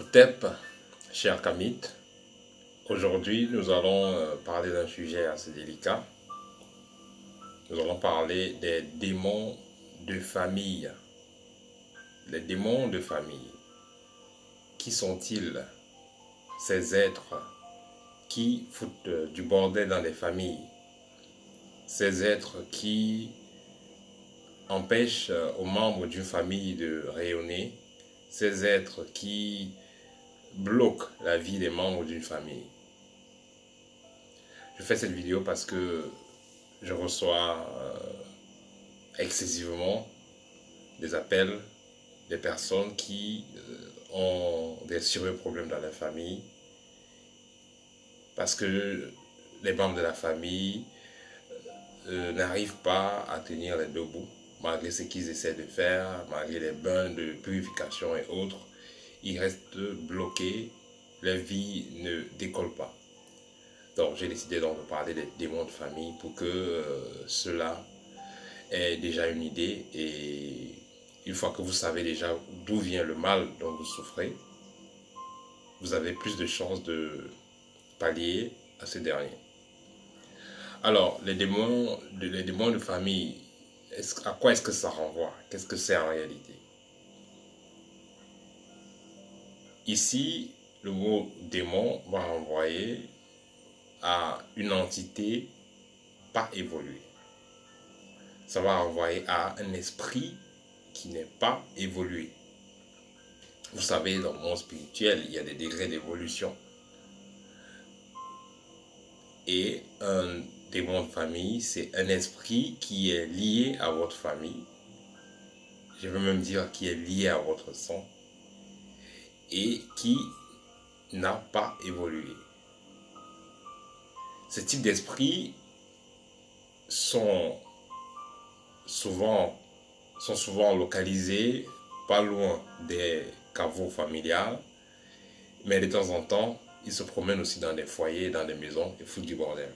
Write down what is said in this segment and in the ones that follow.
Otep, cher Kamit, aujourd'hui nous allons parler d'un sujet assez délicat. Nous allons parler des démons de famille. Les démons de famille. Qui sont-ils? Ces êtres qui foutent du bordel dans les familles. Ces êtres qui empêchent aux membres d'une famille de rayonner. Ces êtres qui bloquent la vie des membres d'une famille. Je fais cette vidéo parce que je reçois excessivement des appels des personnes qui ont des sérieux problèmes dans la famille parce que les membres de la famille n'arrivent pas à tenir les deux bouts malgré ce qu'ils essaient de faire, malgré les bains de purification et autres. Ils restent bloqués, leur vie ne décolle pas. Donc j'ai décidé donc de parler des démons de famille pour que cela ait déjà une idée, et une fois que vous savez déjà d'où vient le mal dont vous souffrez, vous avez plus de chances de pallier à ce dernier. Alors les démons de famille, à quoi est-ce que ça renvoie? Qu'est-ce que c'est en réalité? Ici, le mot démon va renvoyer à une entité pas évoluée. Ça va renvoyer à un esprit qui n'est pas évolué. Vous savez, dans le monde spirituel, il y a des degrés d'évolution. Et un démon de famille, c'est un esprit qui est lié à votre famille. Je veux même dire qui est lié à votre sang et qui n'a pas évolué. Ce type d'esprit sont souvent localisés pas loin des caveaux familiales, mais de temps en temps, ils se promènent aussi dans des foyers, dans des maisons et foutent du bordel.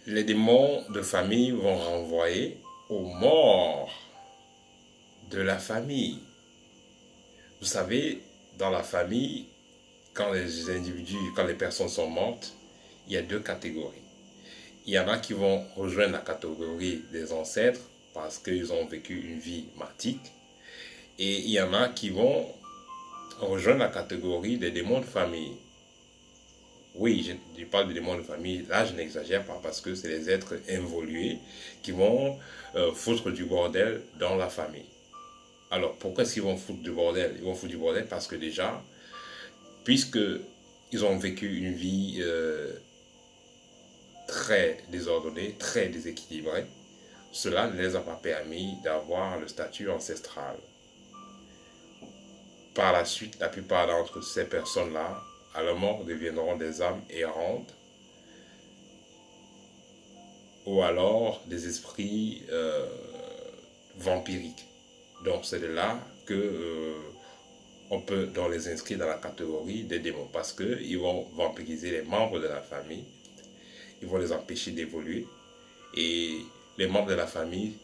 Les démons de famille vont renvoyer aux morts de la famille. Vous savez, dans la famille, quand les personnes sont mortes, il y a deux catégories. Il y en a qui vont rejoindre la catégorie des ancêtres parce qu'ils ont vécu une vie martyrique. Et il y en a qui vont rejoindre la catégorie des démons de famille. Oui, je parle de démons de famille, là je n'exagère pas parce que c'est les êtres involués qui vont foutre du bordel dans la famille. Alors pourquoi est-ce qu'ils vont foutre du bordel? Ils vont foutre du bordel parce que déjà, puisque ils ont vécu une vie très désordonnée, très déséquilibrée, cela ne les a pas permis d'avoir le statut ancestral. Par la suite, la plupart d'entre ces personnes-là, à la mort, deviendront des âmes errantes ou alors des esprits vampiriques. Donc c'est de là que on peut donc les inscrire dans la catégorie des démons parce qu'ils vont vampiriser les membres de la famille, ils vont les empêcher d'évoluer, et les membres de la famille,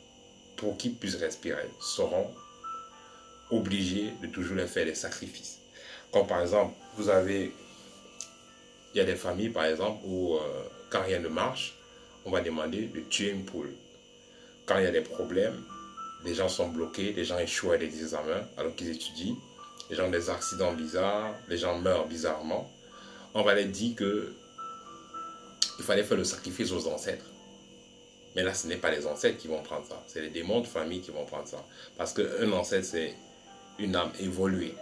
pour qu'ils puissent respirer, seront obligés de toujours leur faire des sacrifices. Comme par exemple, il y a des familles par exemple où quand rien ne marche, on va demander de tuer une poule. Quand il y a des problèmes, les gens sont bloqués, les gens échouent à des examens alors qu'ils étudient, les gens ont des accidents bizarres, les gens meurent bizarrement, on va leur dire qu'il fallait faire le sacrifice aux ancêtres. Mais là, ce n'est pas les ancêtres qui vont prendre ça, c'est les démons de famille qui vont prendre ça. Parce qu'un ancêtre, c'est une âme évoluée.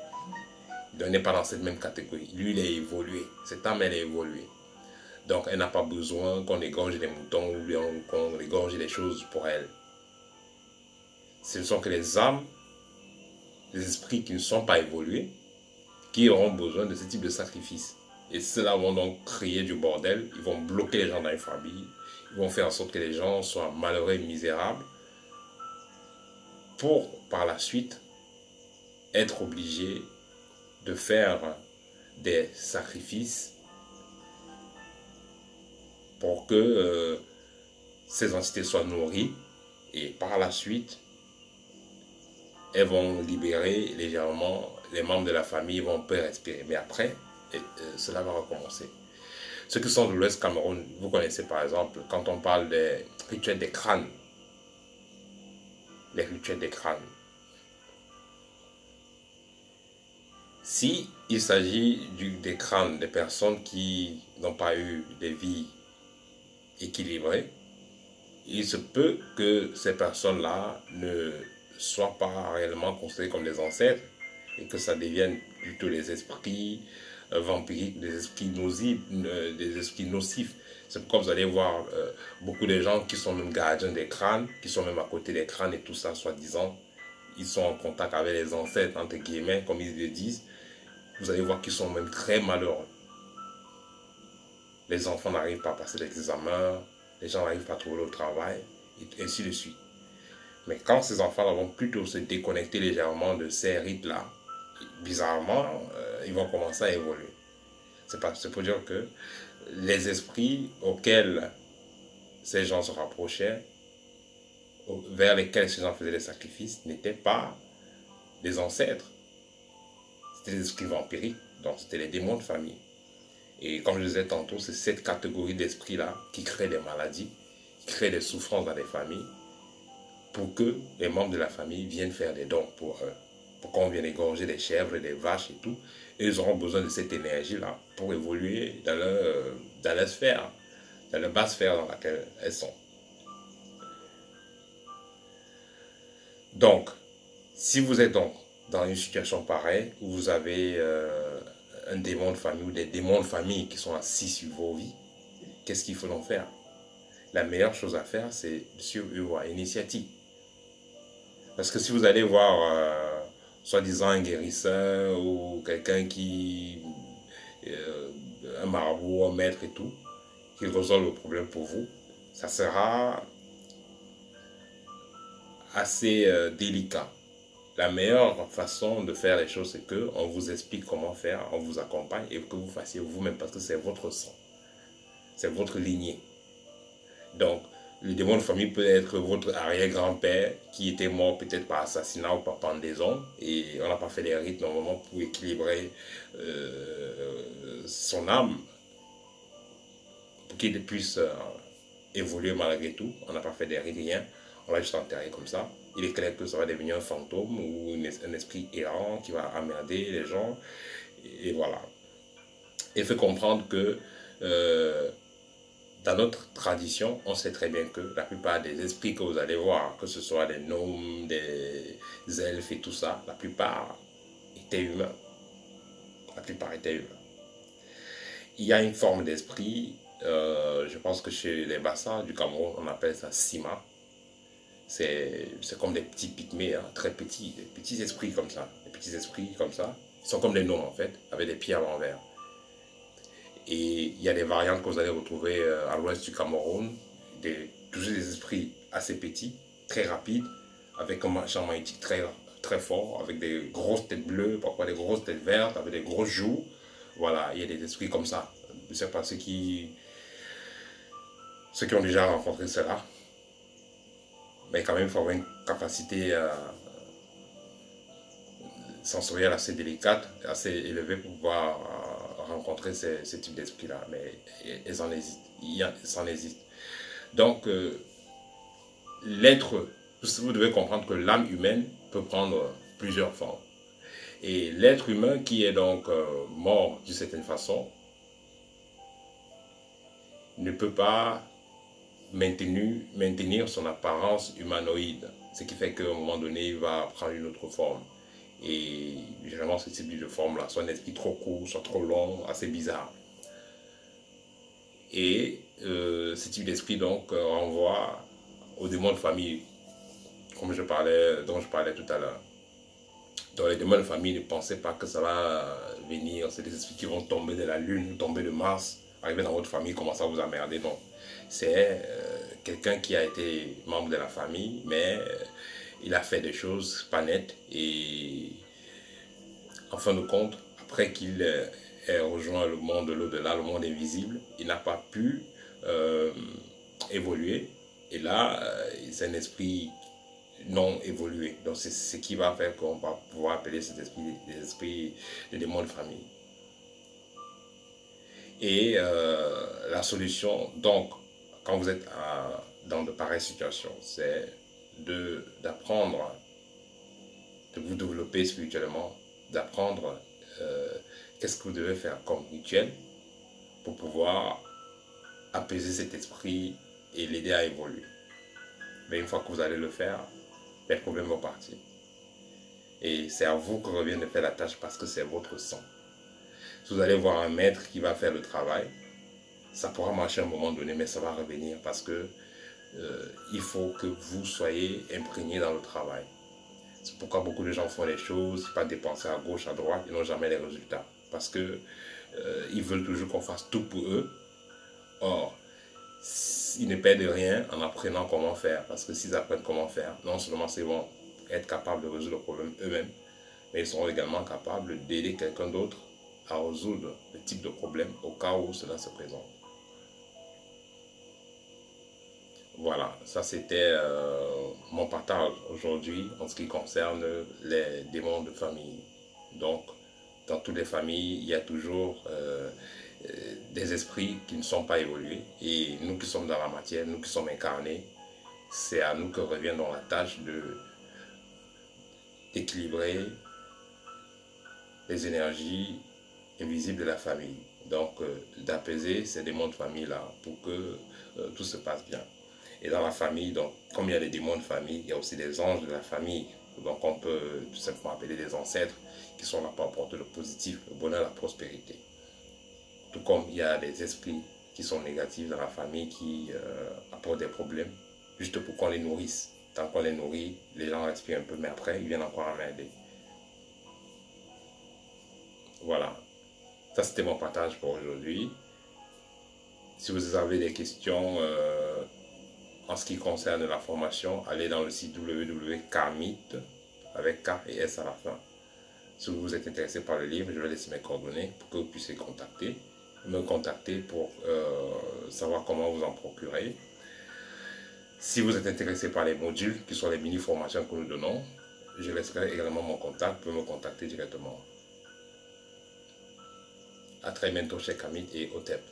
Donc, elle n'est pas dans cette même catégorie. Lui, il est évolué. Cette âme, elle est évoluée. Donc, elle n'a pas besoin qu'on égorge des moutons ou bien qu'on égorge des choses pour elle. Ce ne sont que les âmes, les esprits qui ne sont pas évolués, qui auront besoin de ce type de sacrifice. Et ceux-là vont donc créer du bordel, ils vont bloquer les gens dans les familles, ils vont faire en sorte que les gens soient malheureux et misérables, pour par la suite être obligés de faire des sacrifices pour que ces entités soient nourries et par la suite elles vont libérer légèrement, les membres de la famille vont un peu respirer. Mais après, cela va recommencer. Ceux qui sont de l'Ouest Cameroun, vous connaissez par exemple, quand on parle des rituels des crânes, les rituels des crânes. Si il s'agit des crânes des personnes qui n'ont pas eu des vies équilibrées, il se peut que ces personnes-là ne soient pas réellement considérées comme des ancêtres et que ça devienne plutôt des esprits vampiriques, des esprits nocifs. C'est pourquoi vous allez voir beaucoup de gens qui sont même gardiens des crânes, qui sont même à côté des crânes et tout ça, soi-disant. Ils sont en contact avec les ancêtres, entre guillemets, comme ils le disent. Vous allez voir qu'ils sont même très malheureux. Les enfants n'arrivent pas à passer les examens, les gens n'arrivent pas à trouver le travail, et ainsi de suite. Mais quand ces enfants vont plutôt se déconnecter légèrement de ces rites-là, bizarrement, ils vont commencer à évoluer. C'est pour dire que les esprits auxquels ces gens se rapprochaient, vers lesquels ces gens faisaient des sacrifices, n'étaient pas des ancêtres. C'était des esprits vampiriques, donc c'était les démons de famille. Et comme je disais tantôt, c'est cette catégorie d'esprits-là qui crée des maladies, qui crée des souffrances dans les familles, pour que les membres de la famille viennent faire des dons pour eux. Pour qu'on vienne égorger des chèvres, des vaches et tout. Et ils auront besoin de cette énergie-là pour évoluer dans leur sphère, dans la basse sphère dans laquelle elles sont. Donc, si vous êtes donc dans une situation pareille, où vous avez un démon de famille ou des démons de famille qui sont assis sur vos vies, qu'est-ce qu'il faut donc faire? La meilleure chose à faire, c'est de suivre l'initiative. Parce que si vous allez voir, soi-disant un guérisseur ou quelqu'un qui, un marabout, un maître et tout, qui résolve le problème pour vous, ça sera assez délicat. La meilleure façon de faire les choses, c'est qu'on vous explique comment faire, on vous accompagne et que vous fassiez vous-même parce que c'est votre sang, c'est votre lignée. Donc, le démon de famille peut être votre arrière-grand-père qui était mort peut-être par assassinat ou par pendaison et on n'a pas fait des rites normalement pour équilibrer son âme pour qu'il puisse évoluer malgré tout. On n'a pas fait des rites, rien. On l'a juste enterré comme ça. Il est clair que ça va devenir un fantôme ou un esprit errant qui va emmerder les gens. Et voilà. Il faut comprendre que dans notre tradition, on sait très bien que la plupart des esprits que vous allez voir, que ce soit des gnomes, des elfes et tout ça, la plupart étaient humains. La plupart étaient humains. Il y a une forme d'esprit, je pense que chez les Bassa du Cameroun, on appelle ça Sima. C'est comme des petits pygmées, hein, très petits, des petits esprits comme ça. Des petits esprits comme ça. Ils sont comme des gnomes en fait, avec des pieds à l'envers. Et il y a des variantes que vous allez retrouver à l'ouest du Cameroun, toujours des esprits assez petits, très rapides, avec un champ magnétique très fort, avec des grosses têtes bleues, parfois des grosses têtes vertes, avec des grosses joues. Voilà, il y a des esprits comme ça. Je ne sais pas ceux qui ont déjà rencontré cela. Mais quand même, il faut avoir une capacité sensorielle assez délicate, assez élevée pour pouvoir rencontrer ce type d'esprit-là. Mais ils en hésitent. Donc, vous devez comprendre que l'âme humaine peut prendre plusieurs formes. Et l'être humain qui est donc mort d'une certaine façon ne peut pas maintenir son apparence humanoïde. Ce qui fait qu'à un moment donné, il va prendre une autre forme. Et généralement, ce type de forme-là, soit un esprit trop court, soit trop long, assez bizarre. Et ce type d'esprit, donc, renvoie aux démons de famille, dont je parlais tout à l'heure. Dans les démons de famille, ne pensez pas que ça va venir. C'est des esprits qui vont tomber de la lune, tomber de Mars, arriver dans votre famille, commencer à vous emmerder. Non. C'est quelqu'un qui a été membre de la famille, mais il a fait des choses pas nettes. Et en fin de compte, après qu'il ait rejoint le monde de l'au-delà, le monde invisible, il n'a pas pu évoluer. Et là, c'est un esprit non évolués. Donc c'est ce qui va faire qu'on va pouvoir appeler cet esprit, des esprits, des démons de famille. Et la solution, donc, quand vous êtes dans de pareilles situations, c'est d'apprendre, de vous développer spirituellement, d'apprendre qu'est-ce que vous devez faire comme rituel pour pouvoir apaiser cet esprit et l'aider à évoluer. Mais une fois que vous allez le faire, les problèmes vont partir. Et c'est à vous que revient de faire la tâche parce que c'est votre sang. Si vous allez voir un maître qui va faire le travail, ça pourra marcher à un moment donné, mais ça va revenir parce que il faut que vous soyez imprégné dans le travail. C'est pourquoi beaucoup de gens font les choses, pas dépenser à gauche, à droite, ils n'ont jamais les résultats. Parce que ils veulent toujours qu'on fasse tout pour eux. Or, ils ne perdent rien en apprenant comment faire. Parce que s'ils apprennent comment faire, non seulement ils vont être capables de résoudre le problème eux-mêmes, mais ils seront également capables d'aider quelqu'un d'autre à résoudre le type de problème au cas où cela se présente. Voilà, ça c'était mon partage aujourd'hui en ce qui concerne les démons de famille. Donc, dans toutes les familles, il y a toujours des esprits qui ne sont pas évolués. Et nous qui sommes dans la matière, nous qui sommes incarnés, c'est à nous que revient dans la tâche d'équilibrer les énergies invisibles de la famille. Donc, d'apaiser ces démons de famille-là pour que tout se passe bien. Et dans la famille, donc, comme il y a des démons de famille, il y a aussi des anges de la famille. Donc on peut tout simplement appeler des ancêtres qui sont là pour apporter le positif, le bonheur, la prospérité. Tout comme il y a des esprits qui sont négatifs dans la famille qui apportent des problèmes juste pour qu'on les nourrisse. Tant qu'on les nourrit, les gens respirent un peu, mais après ils viennent encore emmerder. Voilà, ça c'était mon partage pour aujourd'hui. Si vous avez des questions en ce qui concerne la formation, allez dans le site www.karmit avec K et S à la fin. Si vous êtes intéressé par le livre, je vais laisser mes coordonnées pour que vous puissiez me contacter pour savoir comment vous en procurer. Si vous êtes intéressé par les modules, qui sont les mini-formations que nous donnons, je laisserai également mon contact pour me contacter directement. A très bientôt chez Karmit et OTEP.